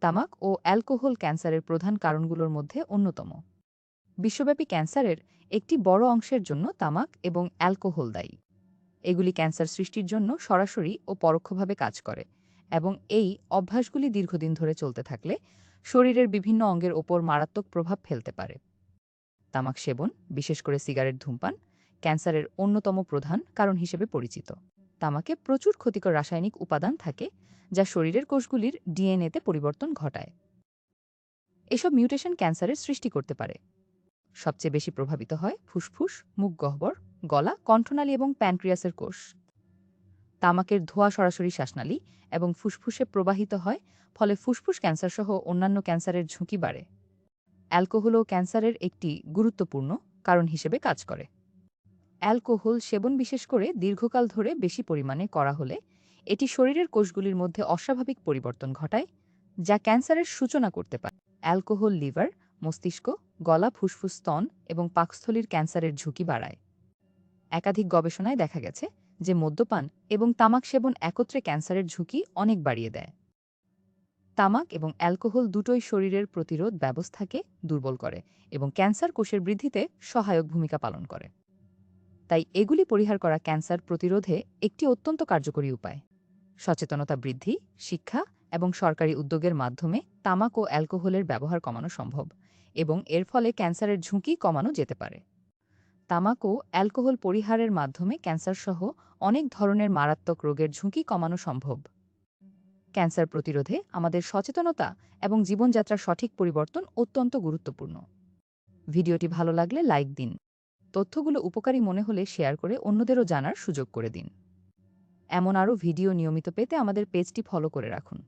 তামাক ও অ্যালকোহল ক্যান্সারের প্রধান কারণগুলোর মধ্যে অন্যতম। বিশ্বব্যাপী ক্যান্সারের একটি বড় অংশের জন্য তামাক এবং অ্যালকোহল দায়ী। এগুলি ক্যান্সার সৃষ্টির জন্য সরাসরি ও পরোক্ষভাবে কাজ করে, এবং এই অভ্যাসগুলি দীর্ঘদিন ধরে চলতে থাকলে শরীরের বিভিন্ন অঙ্গের ওপর মারাত্মক প্রভাব ফেলতে পারে। তামাক সেবন, বিশেষ করে সিগারেট ধূমপান, ক্যান্সারের অন্যতম প্রধান কারণ হিসেবে পরিচিত। তামাকে প্রচুর ক্ষতিকর রাসায়নিক উপাদান থাকে, যা শরীরের কোষগুলির ডিএনএতে পরিবর্তন ঘটায়। এসব মিউটেশন ক্যান্সারের সৃষ্টি করতে পারে। সবচেয়ে বেশি প্রভাবিত হয় ফুসফুস, মুখ গহ্বর, গলা, কণ্ঠনালী এবং প্যানক্রিয়াসের কোষ। তামাকের ধোঁয়া সরাসরি শ্বাসনালী এবং ফুসফুসে প্রবাহিত হয়, ফলে ফুসফুস ক্যান্সার সহ অন্যান্য ক্যান্সারের ঝুঁকি বাড়ে। অ্যালকোহলও ক্যান্সারের একটি গুরুত্বপূর্ণ কারণ হিসেবে কাজ করে। অ্যালকোহল সেবন, বিশেষ করে দীর্ঘকাল ধরে বেশি পরিমাণে করা হলে, এটি শরীরের কোষগুলির মধ্যে অস্বাভাবিক পরিবর্তন ঘটায়, যা ক্যান্সারের সূচনা করতে পারে। অ্যালকোহল লিভার, মস্তিষ্ক, গলা, ফুসফুস, স্তন এবং পাকস্থলীর ক্যান্সারের ঝুঁকি বাড়ায়। একাধিক গবেষণায় দেখা গেছে যে মদ্যপান এবং তামাক সেবন একত্রে ক্যান্সারের ঝুঁকি অনেক বাড়িয়ে দেয়। তামাক এবং অ্যালকোহল দুটোই শরীরের প্রতিরোধ ব্যবস্থাকে দুর্বল করে এবং ক্যান্সার কোষের বৃদ্ধিতে সহায়ক ভূমিকা পালন করে। তাই এগুলি পরিহার করা ক্যান্সার প্রতিরোধে একটি অত্যন্ত কার্যকরী উপায়। সচেতনতা বৃদ্ধি, শিক্ষা এবং সরকারি উদ্যোগের মাধ্যমে তামাক ও অ্যালকোহলের ব্যবহার কমানো সম্ভব, এবং এর ফলে ক্যান্সারের ঝুঁকি কমানো যেতে পারে। তামাক ও অ্যালকোহল পরিহারের মাধ্যমে ক্যান্সারসহ অনেক ধরনের মারাত্মক রোগের ঝুঁকি কমানো সম্ভব। ক্যান্সার প্রতিরোধে আমাদের সচেতনতা এবং জীবনযাত্রার সঠিক পরিবর্তন অত্যন্ত গুরুত্বপূর্ণ। ভিডিওটি ভালো লাগলে লাইক দিন। তথ্যগুলো উপকারী মনে হলে শেয়ার করে অন্যদেরও জানার সুযোগ করে দিন। এমন আরও ভিডিও নিয়মিত পেতে আমাদের পেজটি ফলো করে রাখুন।